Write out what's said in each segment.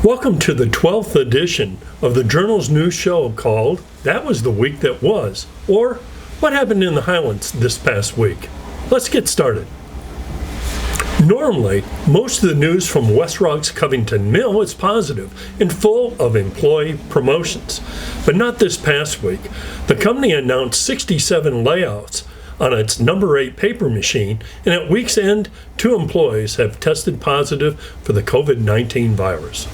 Welcome to the 12th edition of the Journal's new show called That Was the Week That Was, or What Happened in the Highlands This Past Week. Let's get started. Normally, most of the news from WestRock's Covington Mill is positive and full of employee promotions. But not this past week. The company announced 67 layouts on its number 8 paper machine, and at week's end, 2 employees have tested positive for the COVID-19 virus.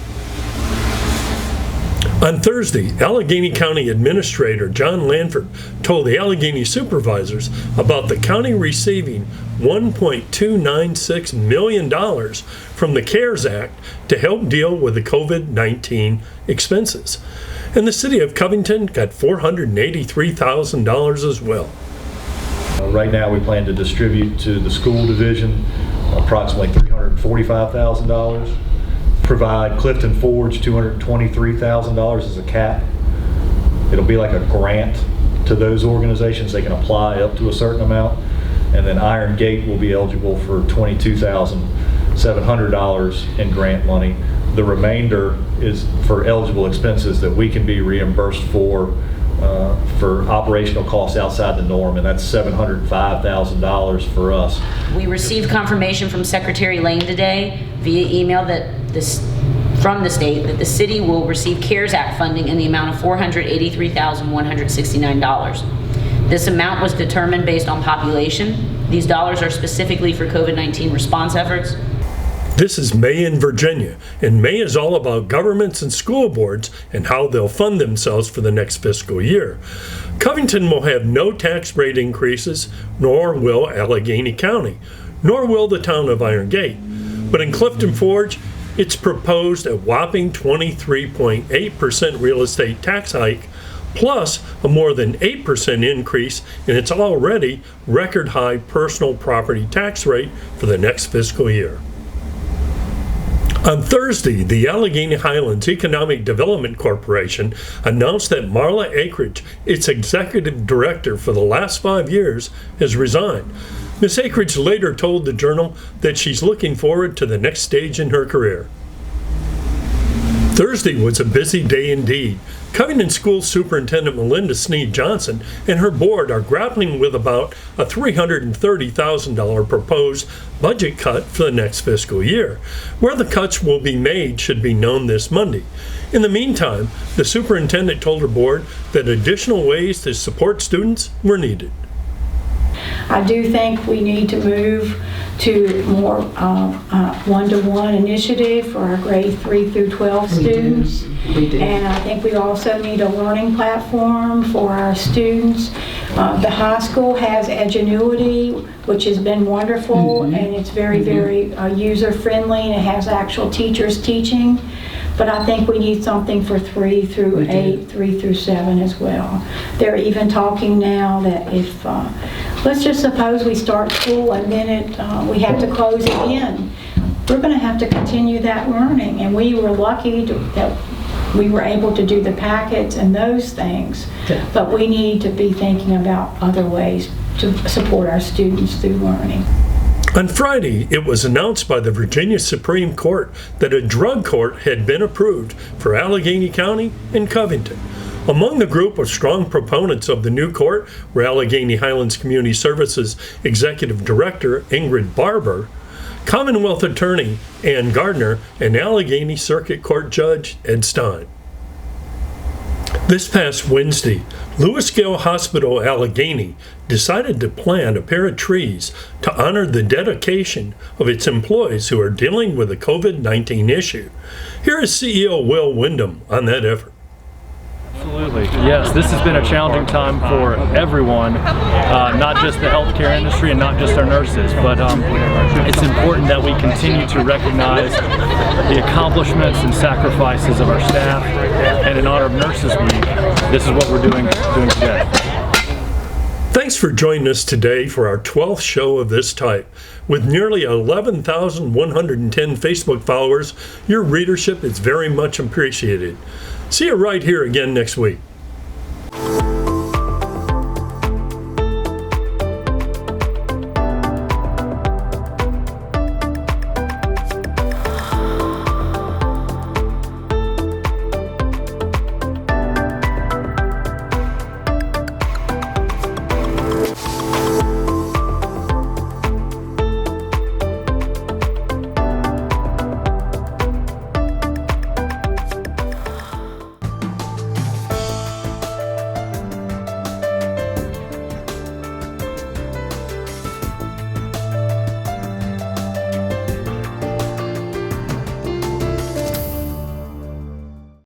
On Thursday, Allegheny County Administrator John Lanford told the Allegheny supervisors about the county receiving $1.296 million from the CARES Act to help deal with the COVID-19 expenses. And the city of Covington got $483,000 as well. Right now we plan to distribute to the school division approximately $345,000. Provide Clifton Forge $223,000 as a cap. It'll be like a grant to those organizations. They can apply up to a certain amount. And then Iron Gate will be eligible for $22,700 in grant money. The remainder is for eligible expenses that we can be reimbursed for operational costs outside the norm, and that's $705,000 for us. We received confirmation from Secretary Lane today via email from the state that the city will receive CARES Act funding in the amount of $483,169. This amount was determined based on population. These dollars are specifically for COVID-19 response efforts. This is May in Virginia, and May is all about governments and school boards and how they'll fund themselves for the next fiscal year. Covington will have no tax rate increases, nor will Allegheny County, nor will the town of Iron Gate. But in Clifton Forge, it's proposed a whopping 23.8% real estate tax hike, plus a more than 8% increase in its already record high personal property tax rate for the next fiscal year. On Thursday, the Allegheny Highlands Economic Development Corporation announced that Marla Akridge, its executive director for the last 5 years, has resigned. Ms. Akridge later told the Journal that she's looking forward to the next stage in her career. Thursday was a busy day indeed. Covington School Superintendent Melinda Sneed Johnson and her board are grappling with about a $330,000 proposed budget cut for the next fiscal year. Where the cuts will be made should be known this Monday. In the meantime, the superintendent told her board that additional ways to support students were needed. I do think we need to move to more one-to-one initiative for our grade 3 through 12 students. We do. And I think we also need a learning platform for our students. The high school has Edgenuity, which has been wonderful, and it's very, very user-friendly, and it has actual teachers teaching. But I think we need something for 3 through 8, 3 through 7 as well. They're even talking now that if, let's just suppose we start school and then we have to close again. We're going to have to continue that learning, and we were lucky that we were able to do the packets and those things, but we need to be thinking about other ways to support our students through learning. On Friday, it was announced by the Virginia Supreme Court that a drug court had been approved for Allegheny County and Covington. Among the group of strong proponents of the new court were Allegheny Highlands Community Services Executive Director Ingrid Barber, Commonwealth Attorney Ann Gardner, and Allegheny Circuit Court Judge Ed Stein. This past Wednesday, Lewis Gale Hospital Allegheny decided to plant a pair of trees to honor the dedication of its employees who are dealing with the COVID-19 issue. Here is CEO Will Wyndham on that effort. Absolutely. Yes, this has been a challenging time for everyone, not just the healthcare industry and not just our nurses, but it's important that we continue to recognize the accomplishments and sacrifices of our staff, and in honor of Nurses Week, this is what we're doing today. Thanks for joining us today for our 12th show of this type. With nearly 11,110 Facebook followers, your readership is very much appreciated. See you right here again next week.